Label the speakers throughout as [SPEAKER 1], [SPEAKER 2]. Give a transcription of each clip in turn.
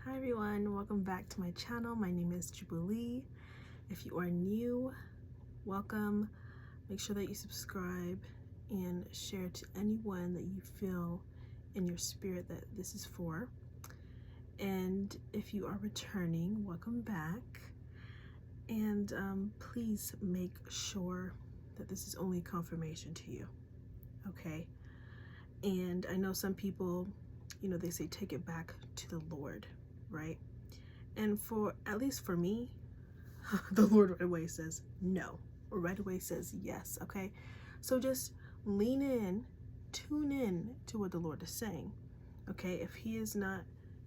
[SPEAKER 1] Hi everyone, welcome back to my channel. My name is Jubilee. If you are new, welcome. Make sure that you subscribe and share to anyone that you feel in your spirit that this is for. And if you are returning, welcome back. And please make sure that this is only confirmation to you, okay? And I know some people, they say take it back to the Lord, right? And for, at least for me, the Lord right away says no, or right away says yes, okay? So just lean in, tune in to what the Lord is saying, okay? If he is not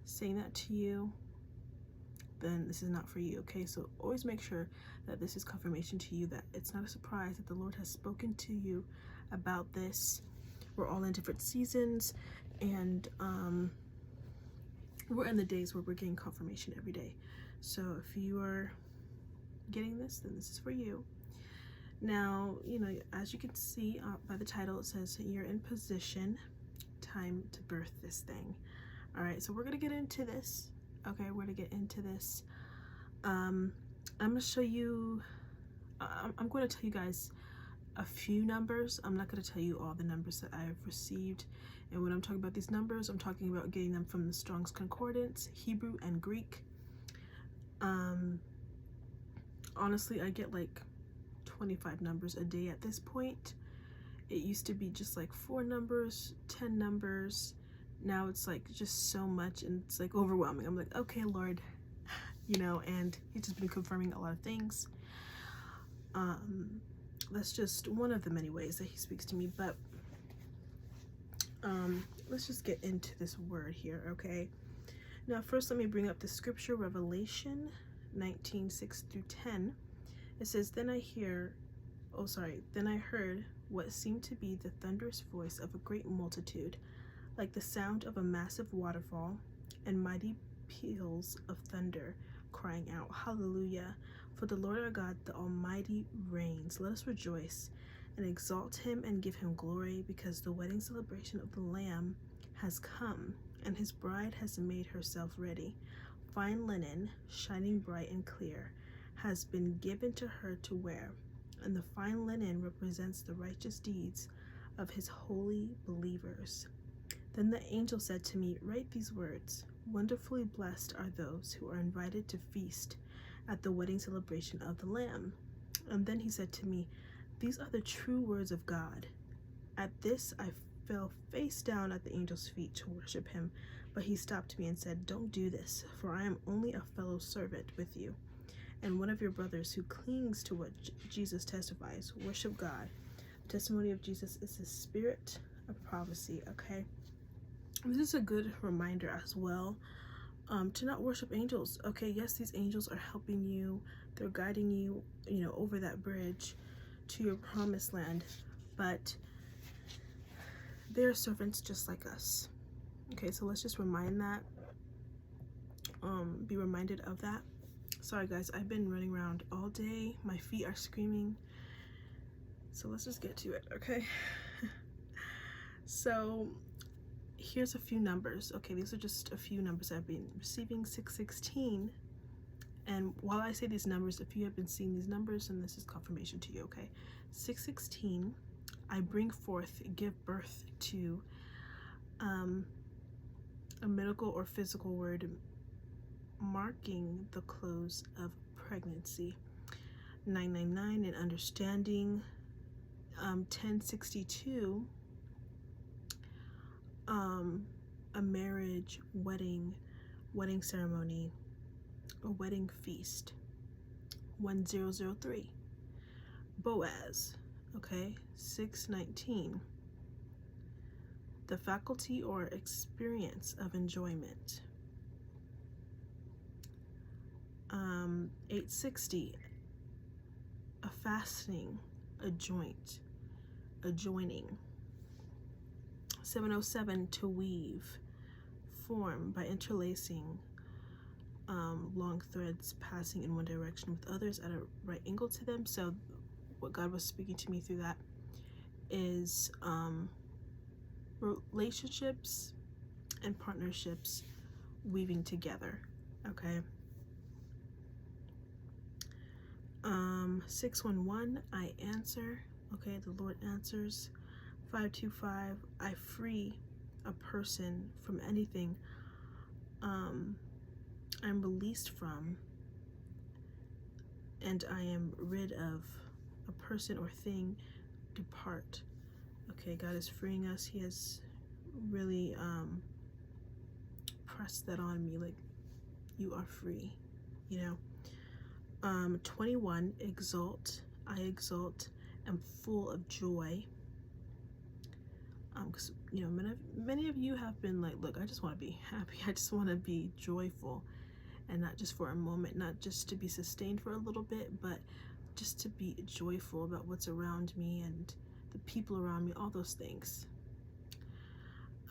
[SPEAKER 1] saying that to you, then this is not for you, okay? So always make sure that this is confirmation to you, that it's not a surprise that the Lord has spoken to you about this. We're all in different seasons, and we're in the days where we're getting confirmation every day. So if you are getting this, then this is for you. Now, as you can see by the title, it says you're in position, time to birth this thing. All right, so we're gonna get into this. Okay, we're gonna get into this. I'm gonna show you, I'm going to tell you guys a few numbers. I'm not going to tell you all the numbers that I've received. And when I'm talking about these numbers, I'm talking about getting them from the Strong's Concordance, Hebrew and Greek. Honestly, I get like 25 numbers a day at this point. It used to be just like 4 numbers, 10 numbers. Now it's like just so much, and it's like overwhelming. I'm like, okay, Lord, and he's just been confirming a lot of things. That's just one of the many ways that he speaks to me, but let's just get into this word here, okay? Now first, let me bring up the scripture, Revelation 19:6-10. It says, then I heard what seemed to be the thunderous voice of a great multitude, like the sound of a massive waterfall, and mighty peals of thunder, crying out, Hallelujah! For the Lord our God, the Almighty, reigns. Let us rejoice and exalt him and give him glory, because the wedding celebration of the Lamb has come, and his bride has made herself ready. Fine linen, shining bright and clear, has been given to her to wear, and the fine linen represents the righteous deeds of his holy believers. Then the angel said to me, write these words, wonderfully blessed are those who are invited to feast at the wedding celebration of the Lamb. And then he said to me, these are the true words of God. At this I fell face down at the angel's feet to worship him, but he stopped me and said, don't do this, for I am only a fellow servant with you, and one of your brothers who clings to what Jesus testifies. Worship God. The testimony of Jesus is the spirit of prophecy, okay? This is a good reminder as well, to not worship angels, okay? Yes, these angels are helping you. They're guiding you, over that bridge to your promised land, but they're servants just like us, okay? So let's just remind that, be reminded of that. Sorry guys, I've been running around all day. My feet are screaming. So let's just get to it, okay? So here's a few numbers, okay? These are just a few numbers I've been receiving. 616. And while I say these numbers, if you have been seeing these numbers, then this is confirmation to you, okay? 616, I bring forth, give birth to, a medical or physical word marking the close of pregnancy. 999, an understanding. 1062, a marriage, wedding ceremony, a wedding feast. 1003, Boaz, okay? 619, the faculty or experience of enjoyment. 860, a fastening, a joint, a joining. 707, to weave, form by interlacing long threads passing in one direction with others at a right angle to them. So what God was speaking to me through that is relationships and partnerships weaving together. Okay. 611, I answer. Okay, the Lord answers. 525, I free a person from anything I'm released from, and I am rid of a person or thing. Depart. Okay, God is freeing us. He has really pressed that on me, like, you are free, you know. 21, exalt. I exalt, am full of joy. Because you know, many of you have been like, look, I just want to be happy. I just want to be joyful, and not just for a moment, not just to be sustained for a little bit, but just to be joyful about what's around me and the people around me, all those things.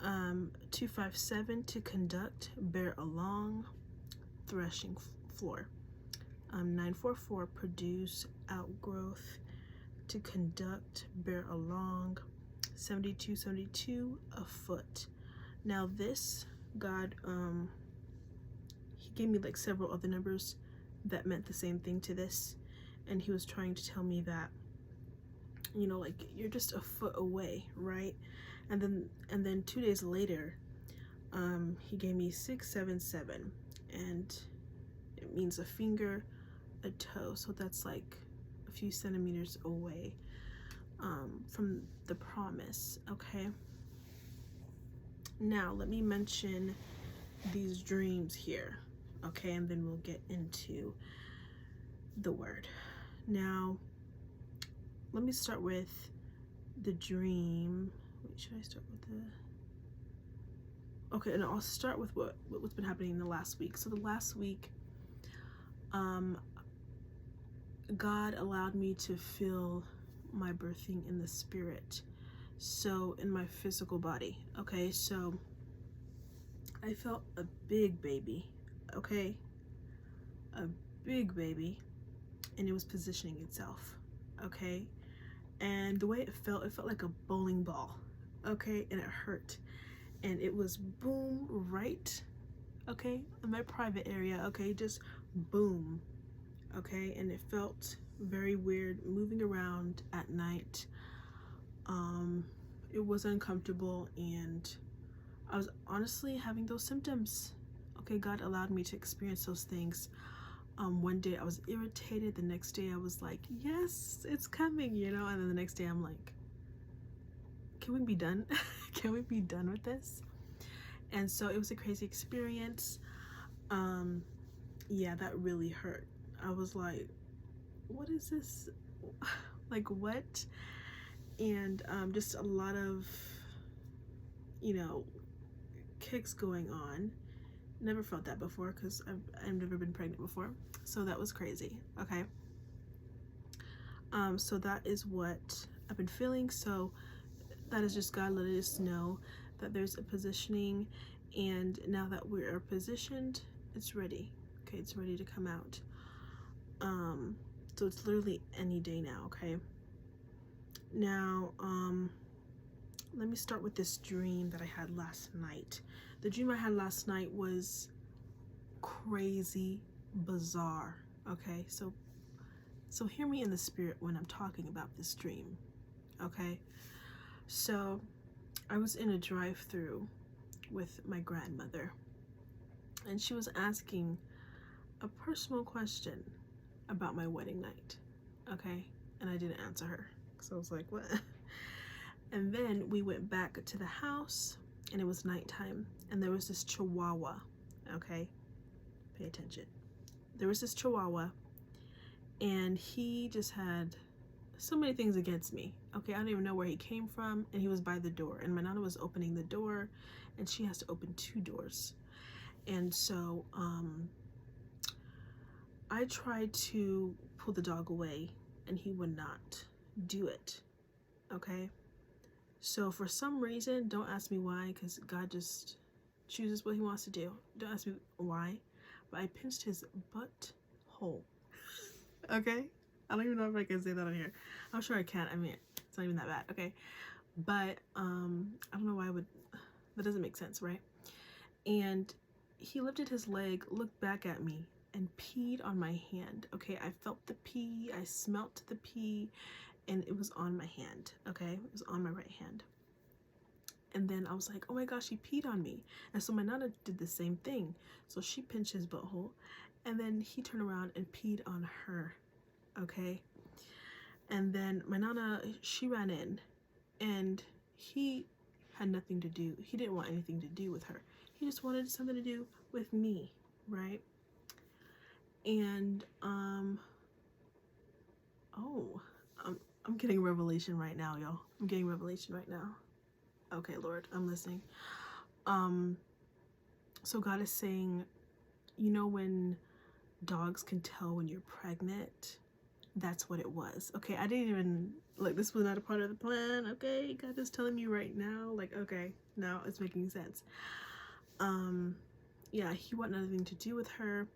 [SPEAKER 1] 257, to conduct, bear along, threshing floor. 944, produce, outgrowth, to conduct, bear along. 72, afoot. Now this, God, he gave me like several other numbers that meant the same thing to this, and he was trying to tell me that, you know, like, you're just a foot away, right? And then 2 days later, he gave me 677, and it means a finger, a toe, so that's like a few centimeters away from the promise. Okay, now let me mention these dreams here, okay, and then we'll get into the word. Now let me start with the dream. Wait, should I start with the, okay, and I'll start with what's been happening in the last week. So the last week, God allowed me to feel my birthing in the spirit, so in my physical body. Okay, so I felt a big baby, okay, a big baby, and it was positioning itself, okay, and the way it felt like a bowling ball, okay, and it hurt, and it was boom right, okay, in my private area, okay, just boom, okay, and it felt very weird moving around at night. It was uncomfortable, and I was honestly having those symptoms. Okay, God allowed me to experience those things. One day I was irritated, the next day I was like, yes, it's coming, you know, and then the next day I'm like, can we be done? Can we be done with this? And so it was a crazy experience. Yeah, that really hurt. I was like, what is this? Like, what? And just a lot of, you know, kicks going on. Never felt that before, because I've never been pregnant before, so that was crazy. Okay, so that is what I've been feeling. So that is just God letting us know that there's a positioning, and now that we are positioned, it's ready. Okay, it's ready to come out. So it's literally any day now. Okay, now let me start with this dream that I had last night. The dream I had last night was crazy, bizarre. Okay, so hear me in the spirit when I'm talking about this dream. Okay, so I was in a drive-through with my grandmother, and she was asking a personal question about my wedding night. Okay, and I didn't answer her, so I was like, what? And then we went back to the house, and it was nighttime, and there was this chihuahua. Okay, pay attention. There was this chihuahua, and he just had so many things against me. Okay, I don't even know where he came from, and he was by the door, and my nana was opening the door, and she has to open 2 doors. And so I tried to pull the dog away, and he would not do it. Okay, so for some reason, don't ask me why, because God just chooses what he wants to do. Don't ask me why, but I pinched his butt hole. Okay, I don't even know if I can say that on here. I'm sure I can. I mean, it's not even that bad. Okay, but I don't know why I would. That doesn't make sense, right? And he lifted his leg, looked back at me, and peed on my hand. Okay, I felt the pee, I smelt the pee, and it was on my hand. Okay, it was on my right hand. And then I was like, oh my gosh, he peed on me. And so my nana did the same thing. So she pinched his butthole, and then he turned around and peed on her. Okay, and then my nana, she ran in, and he had nothing to do. He didn't want anything to do with her. He just wanted something to do with me, right? And I'm getting revelation right now, y'all. I'm getting revelation right now. Okay, Lord, I'm listening. So God is saying, you know, when dogs can tell when you're pregnant, that's what it was. Okay, I didn't even, like, this was not a part of the plan. Okay, God is telling me right now, like, okay, now it's making sense. Yeah, he wanted nothing to do with her,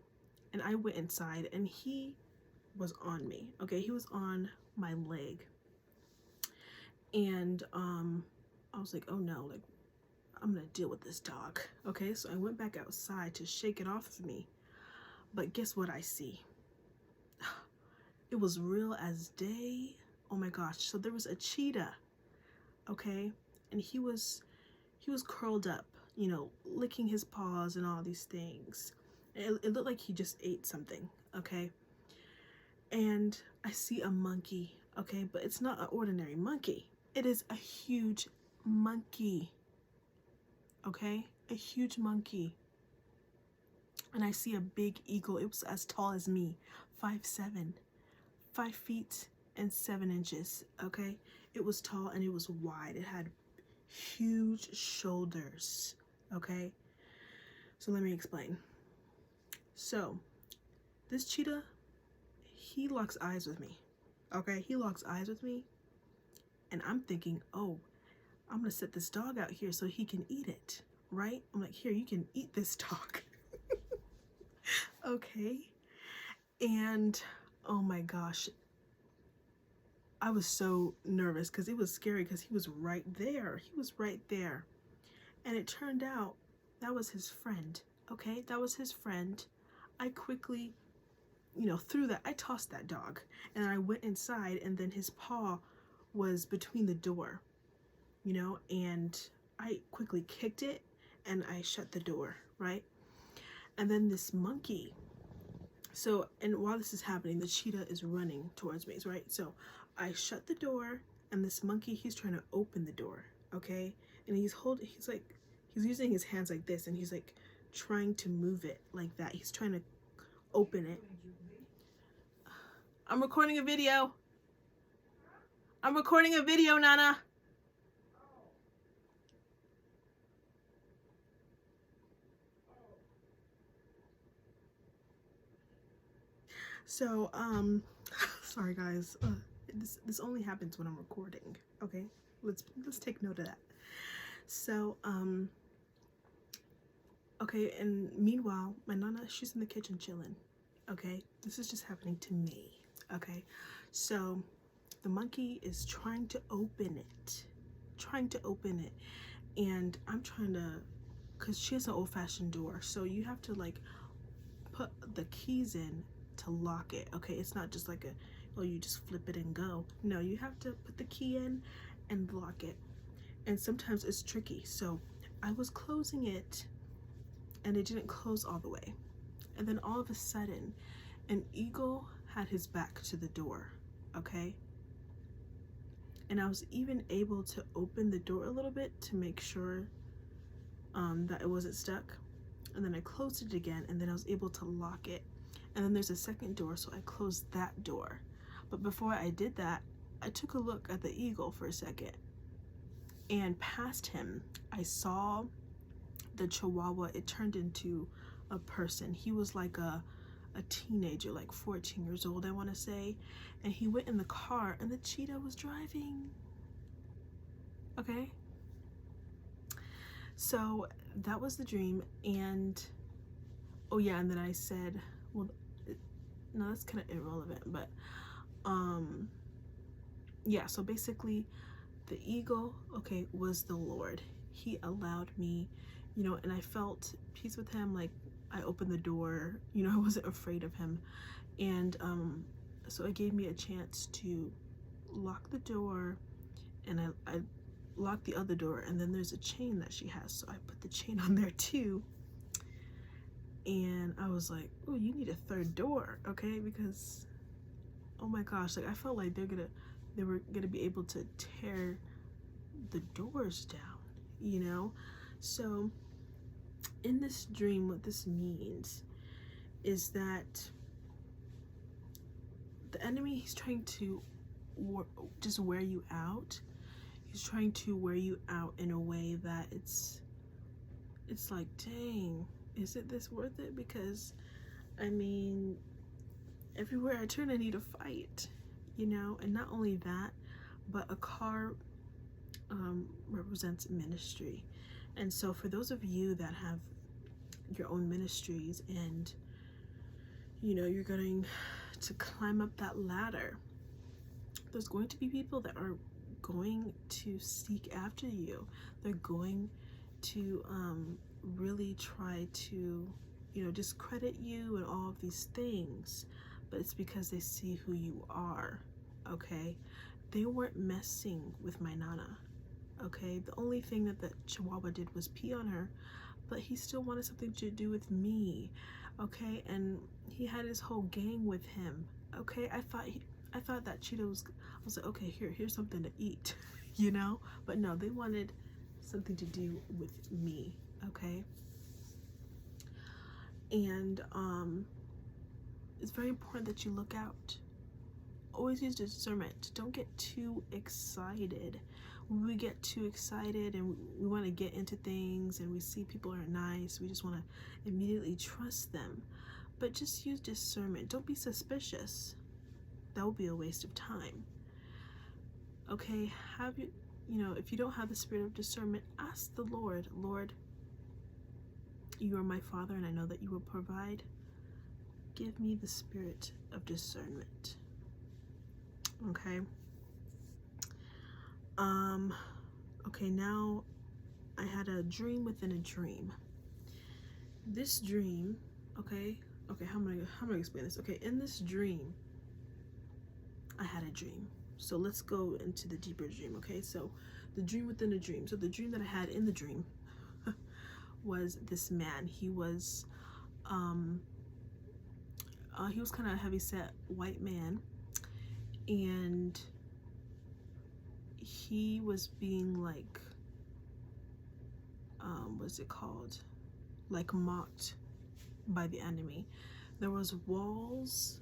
[SPEAKER 1] and I went inside, and he was on me. Okay, he was on my leg, and I was like, oh no, like, I'm gonna deal with this dog. Okay, so I went back outside to shake it off of me, but guess what I see? It was real as day. Oh my gosh. So there was a cheetah, okay, and he was curled up, you know, licking his paws and all these things. It looked like he just ate something, okay. And I see a monkey, okay, but it's not an ordinary monkey. It is a huge monkey, okay, a huge monkey. And I see a big eagle. It was as tall as me, 5'7", 5 feet and 7 inches, okay. It was tall and it was wide. It had huge shoulders, okay. So let me explain. So this cheetah, he locks eyes with me, okay. He locks eyes with me, and I'm thinking, oh, I'm gonna set this dog out here so he can eat it, right? I'm like, here, you can eat this dog. Okay. And oh my gosh, I was so nervous because it was scary because he was right there. He was right there. And it turned out that was his friend. Okay, that was his friend. I quickly, you know, I tossed that dog, and I went inside, and then his paw was between the door, you know, and I quickly kicked it and I shut the door, right? And then this monkey, so, and while this is happening, the cheetah is running towards me, right? So I shut the door, and this monkey, he's trying to open the door, okay? And he's using his hands like this, and he's like trying to move it like that. He's trying to open it. I'm recording a video. I'm recording a video, Nana. So, sorry guys. This only happens when I'm recording. Okay, let's take note of that. So, okay, and meanwhile, my nana, she's in the kitchen chilling. Okay, this is just happening to me. Okay, so the monkey is trying to open it, and I'm trying to, cause she has an old-fashioned door, so you have to like put the keys in to lock it. Okay, it's not just like oh, you just flip it and go. No, you have to put the key in and lock it, and sometimes it's tricky. So I was closing it, and it didn't close all the way, and then all of a sudden an eagle had his back to the door, okay, and I was even able to open the door a little bit to make sure that it wasn't stuck, and then I closed it again, and then I was able to lock it. And then there's a second door, so I closed that door. But before I did that, I took a look at the eagle for a second, and past him I saw the chihuahua. It turned into a person. He was like a teenager, like 14 years old, I want to say, and he went in the car, and the cheetah was driving. Okay, so that was the dream. And oh yeah, and then I said, well, no, that's kind of irrelevant, but yeah, so basically the eagle, okay, was the Lord. He allowed me, you know, and I felt peace with him. Like, I opened the door, you know, I wasn't afraid of him. And so it gave me a chance to lock the door, and I locked the other door, and then there's a chain that she has, so I put the chain on there too. And I was like, oh, you need a third door, okay? Because, oh my gosh, like, I felt like they were gonna be able to tear the doors down, you know? So in this dream, what this means is that the enemy, he's trying to just wear you out. He's trying to wear you out in a way that it's like, dang, is it this worth it? Because, I mean, everywhere I turn I need a fight, you know? And not only that, but a car represents ministry. And so for those of you that have your own ministries, and you know, you're going to climb up that ladder, there's going to be people that are going to seek after you. They're going to really try to, you know, discredit you and all of these things, but it's because they see who you are, okay? They weren't messing with my Nana, okay? The only thing that the Chihuahua did was pee on her, but he still wanted something to do with me, okay? And he had his whole gang with him, okay? I thought that Cheetah was, I was like, okay, here's something to eat, you know? But no, they wanted something to do with me, okay? And it's very important that you look out. Always use discernment. Don't get too excited. When we get too excited and we want to get into things and we see people are nice, we just want to immediately trust them. But just use discernment. Don't be suspicious. That will be a waste of time. Okay, you know, if you don't have the spirit of discernment, ask the Lord, Lord, you are my Father, and I know that you will provide. Give me the spirit of discernment. Okay. Okay, now I had a dream within a dream. This dream, okay, how am I gonna explain this? Okay, in this dream, I had a dream. So let's go into the deeper dream, okay? So the dream within a dream. So the dream that I had in the dream was this man. He was kind of a heavy-set white man, and he was being like, what's it called? Like mocked by the enemy. There was walls,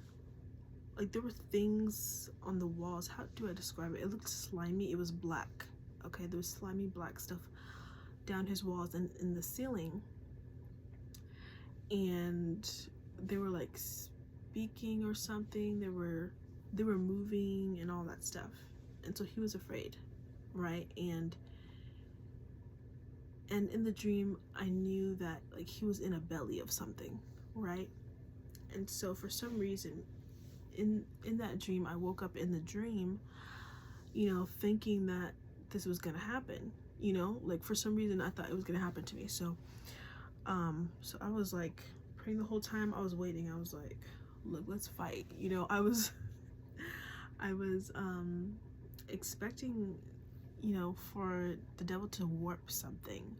[SPEAKER 1] like there were things on the walls. How do I describe it? It looked slimy. It was black. Okay, there was slimy black stuff down his walls and in the ceiling. And they were like speaking or something. They were moving and all that stuff. And so he was afraid, right? And in the dream, I knew that like he was in a belly of something, right? And so for some reason, in that dream, I woke up in the dream, you know, thinking that this was gonna happen, you know, like for some reason I thought it was gonna happen to me. So so I was like praying the whole time. I was waiting. I was like, look, let's fight, you know. I was expecting, you know, for the devil to warp something,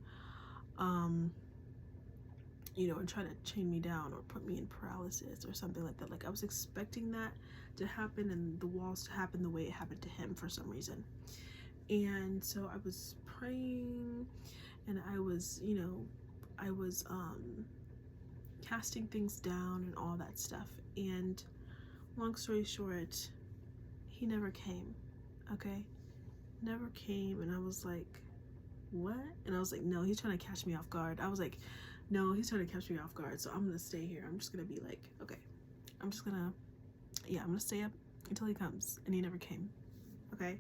[SPEAKER 1] you know, and try to chain me down or put me in paralysis or something like that. Like I was expecting that to happen and the walls to happen the way it happened to him for some reason. And so I was praying, and I was, you know, I was casting things down and all that stuff. And long story short, he never came, okay? Never came. And I was like, what? And I was like, no, he's trying to catch me off guard. I was like, no, he's trying to catch me off guard. So I'm gonna stay here. I'm just gonna be like, okay, I'm gonna stay up until he comes. And he never came, okay?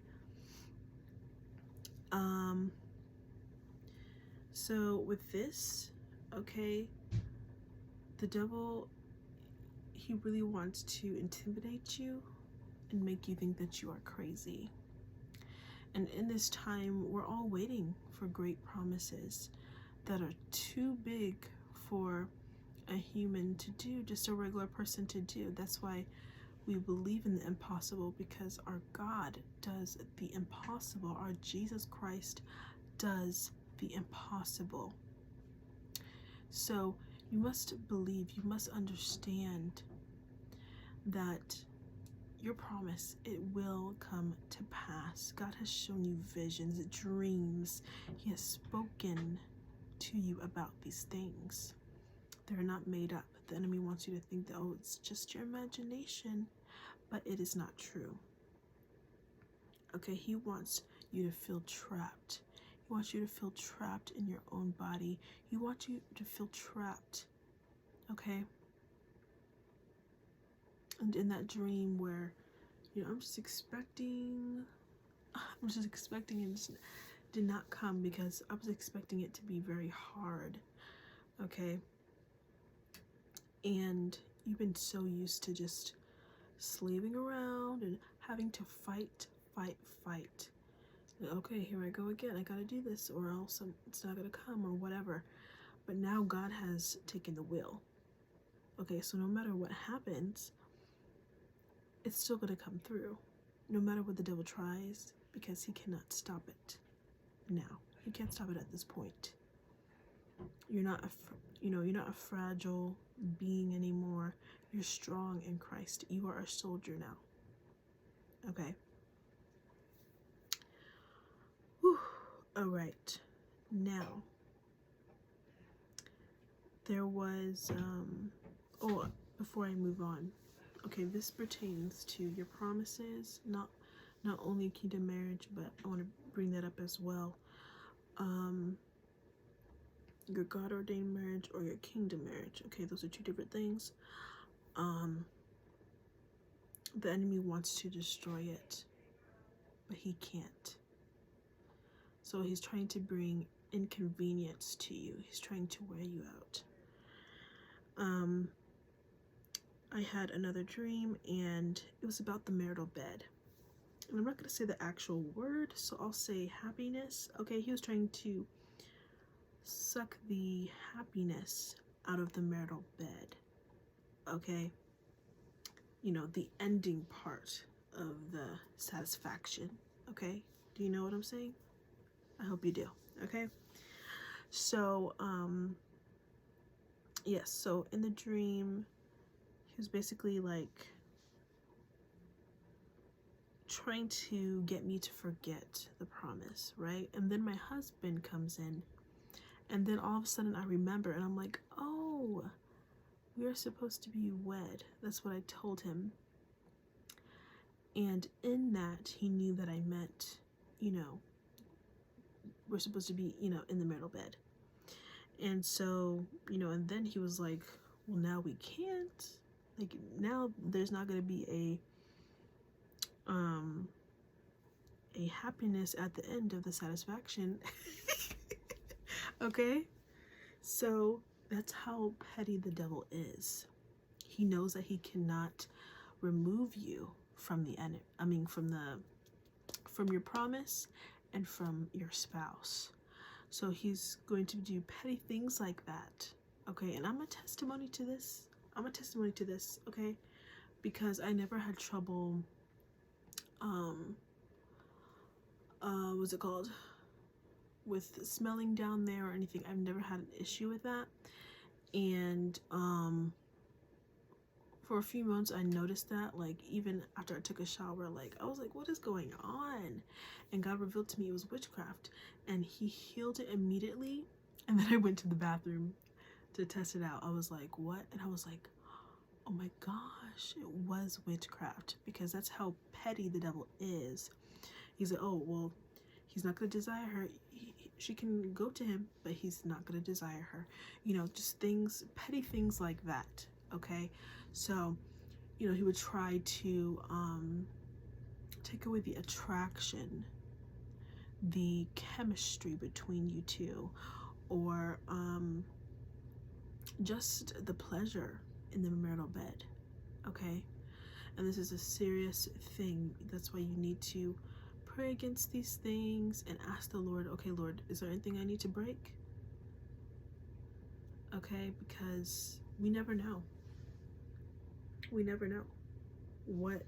[SPEAKER 1] So with this, okay, the devil, he really wants to intimidate you and make you think that you are crazy. And in this time, we're all waiting for great promises. that are too big for a human to do, just a regular person to do. That's why we believe in the impossible, because our God does the impossible. Our Jesus Christ does the impossible. So you must believe, you must understand that your promise, it will come to pass. God has shown you visions, dreams. He has spoken to you about these things. They're not made up. The enemy wants you to think that, oh, it's just your imagination, but it is not true. Okay, he wants you to feel trapped. He wants you to feel trapped in your own body. He wants you to feel trapped, okay? And in that dream where, I'm just expecting it just did not come, because I was expecting it to be very hard, okay? And you've been so used to just slaving around and having to fight. Okay, here I go again. I gotta do this, or else it's not gonna come, or whatever. But now God has taken the wheel. Okay, so no matter what happens, it's still gonna come through. No matter what the devil tries, because he cannot stop it now. He can't stop it at this point. You're not a fragile being anymore. You're strong in Christ. You are a soldier now. Okay. Whew. All right. Now, there was, before I move on, okay, this pertains to your promises, not only kingdom marriage, but I want to bring that up as well. Your God-ordained marriage or your kingdom marriage. Okay, those are two different things. The enemy wants to destroy it, but he can't. So he's trying to bring inconvenience to you. He's trying to wear you out. I had another dream, and it was about the marital bed. And I'm not going to say the actual word, so I'll say happiness. Okay, he was trying to suck the happiness out of the marital bed. Okay? The ending part of the satisfaction. Okay? Do you know what I'm saying? I hope you do. Okay? So, yes, so in the dream, he was basically like trying to get me to forget the promise, right? And then my husband comes in, and then all of a sudden I remember, and I'm like, oh, we are supposed to be wed. That's what I told him. And in that, he knew that I meant, we're supposed to be, in the marital bed. And so, and then he was like, well, now we can't. Like, now there's not going to be a happiness at the end of the satisfaction. Okay? So that's how petty the devil is. He knows that he cannot remove you from from your promise and from your spouse. So he's going to do petty things like that. Okay, and I'm a testimony to this. Okay? Because I never had trouble what's it called? With smelling down there or anything. I've never had an issue with that. And for a few months I noticed that, like, even after I took a shower, like, I was like, what is going on? And God revealed to me it was witchcraft, and he healed it immediately. And then I went to the bathroom to test it out. I was like, what? And I was like, oh my gosh, it was witchcraft, because that's how petty the devil is. He's like, oh, well, he's not going to desire her. She can go to him, but he's not going to desire her. Just petty things like that. Okay? So, he would try to take away the attraction, the chemistry between you two, or just the pleasure in the marital bed. Okay? And this is a serious thing. That's why you need to pray against these things and ask the Lord, okay, Lord, is there anything I need to break? okay? Because we never know. We never know what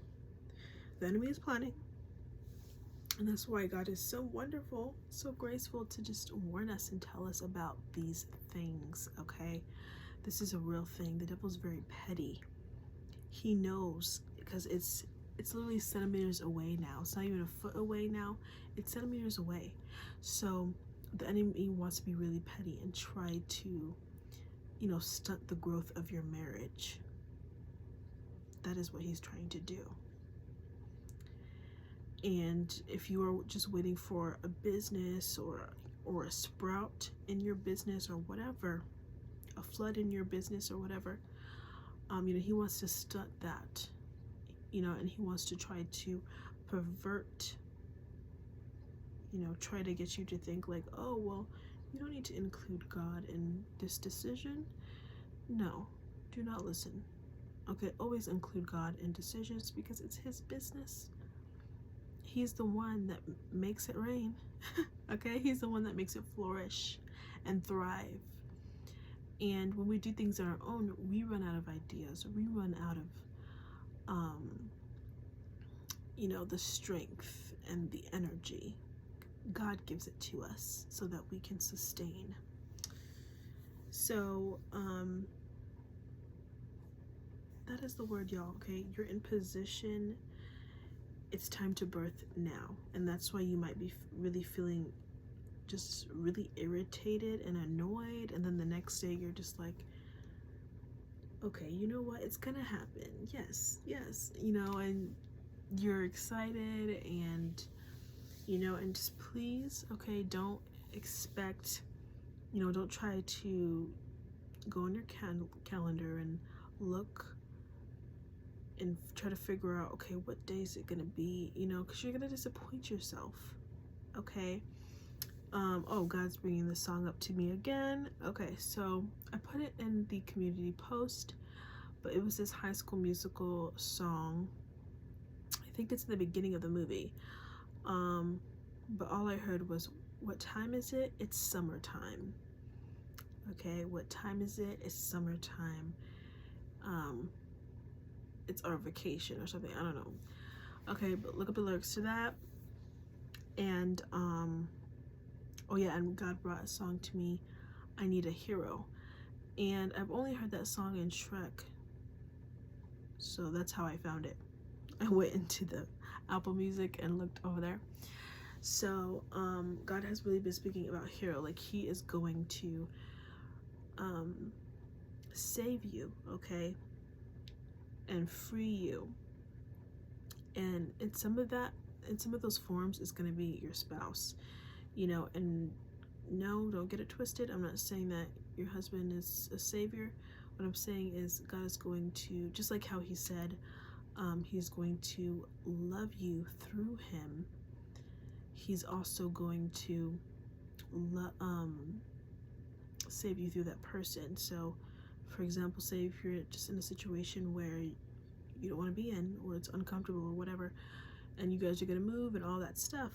[SPEAKER 1] the enemy is planning. And that's why God is so wonderful, so graceful to just warn us and tell us about these things, okay? This is a real thing. The devil's very petty. He knows, because it's literally centimeters away now. It's not even a foot away now. It's centimeters away. So the enemy wants to be really petty and try to, stunt the growth of your marriage. That is what he's trying to do. And if you are just waiting for a business or a sprout in your business or whatever, a flood in your business or whatever, he wants to stunt that, and he wants to try to pervert, try to get you to think like, oh, well, you don't need to include God in this decision. No, do not listen. Okay, always include God in decisions because it's his business. He's the one that makes it rain. Okay, he's the one that makes it flourish and thrive. And when we do things on our own, we run out of ideas. We run out of, the strength and the energy. God gives it to us so that we can sustain. So, that is the word, y'all, okay? You're in position. It's time to birth now. And that's why you might be really feeling just really irritated and annoyed. And then the next day you're just like, okay, you know what? It's gonna happen. Yes. And you're excited and, and just please, okay, don't expect, don't try to go on your calendar and look and try to figure out, okay, what day is it gonna be, because you're gonna disappoint yourself, okay? God's bringing this song up to me again. Okay, so I put it in the community post, but it was this High School Musical song. I think it's in the beginning of the movie. But all I heard was, what time is it? It's summertime. Okay, what time is it? It's summertime. It's our vacation or something. I don't know. Okay, but look up the lyrics to that. And and God brought a song to me, I Need a Hero. And I've only heard that song in Shrek. So that's how I found it. I went into the Apple Music and looked over there. So God has really been speaking about hero. Like he is going to save you, okay? And free you. And in some of those forms is going to be your spouse, and no, don't get it twisted. I'm not saying that your husband is a savior. What I'm saying is God is going to, just like how he said, he's going to love you through him. He's also going to save you through that person. So, for example, say if you're just in a situation where you don't want to be in, or it's uncomfortable or whatever, and you guys are going to move and all that stuff,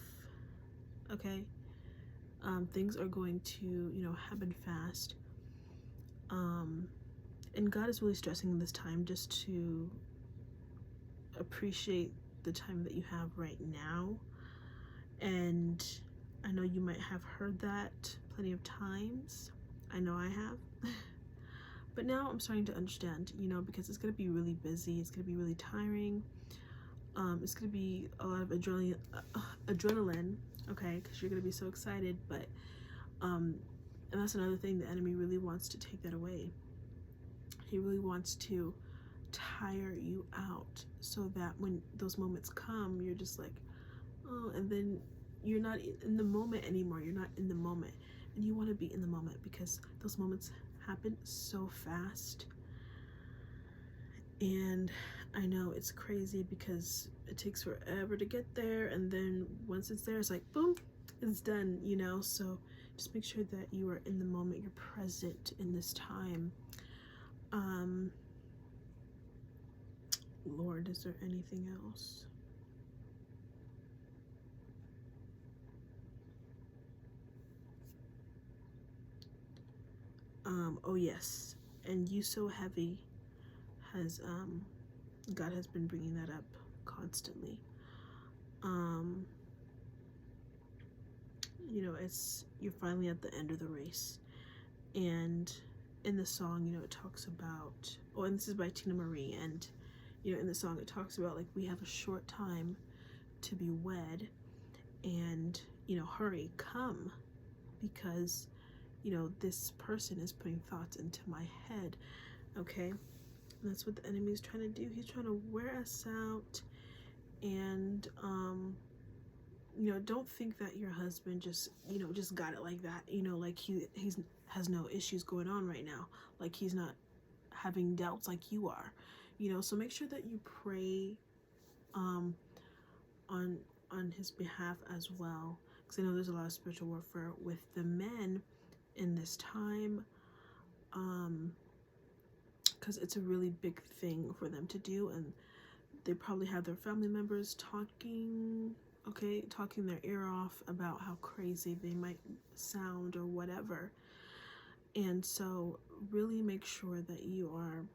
[SPEAKER 1] okay? Things are going to, happen fast. And God is really stressing this time just to appreciate the time that you have right now. And I know you might have heard that plenty of times. I know I have. But now I'm starting to understand, because it's going to be really busy. It's going to be really tiring. It's going to be a lot of adrenaline, okay, because you're going to be so excited. But, and that's another thing, the enemy really wants to take that away. He really wants to tire you out so that when those moments come, you're just like, oh, and then you're not in the moment anymore. You're not in the moment. And you want to be in the moment because those moments happen so fast. And I know it's crazy because it takes forever to get there, and then once it's there, it's like boom, it's done, so just make sure that you are in the moment, you're present in this time. Lord, is there anything else? Oh yes, and you so heavy has God has been bringing that up constantly. You know, you're finally at the end of the race. And in the song, you know, it talks about, oh, and this is by Tina Marie, and you know, in the song it talks about, like, we have a short time to be wed, and you know, hurry, come, because you know, this person is putting thoughts into my head. Okay, and that's what the enemy is trying to do. He's trying to wear us out. And you know, don't think that your husband just, you know, just got it like that, you know, like he's has no issues going on right now, like he's not having doubts like you are, you know. So make sure that you pray on his behalf as well, because I know there's a lot of spiritual warfare with the men in this time, because it's a really big thing for them to do, and they probably have their family members talking their ear off about how crazy they might sound or whatever. And so really make sure that you are,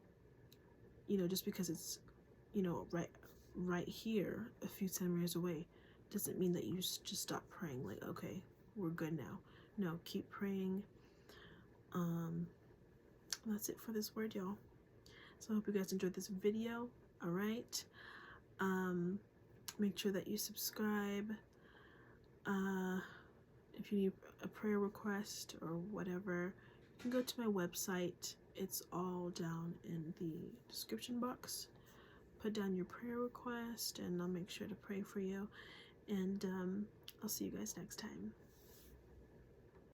[SPEAKER 1] you know, just because it's, you know, right here a few centimeters away doesn't mean that you just stop praying, like, okay, we're good now. No, keep praying. That's it for this word, y'all. So I hope you guys enjoyed this video. All right, make sure that you subscribe. If you need a prayer request or whatever, you can go to my website. It's all down in the description box. Put down your prayer request and I'll make sure to pray for you. And I'll see you guys next time.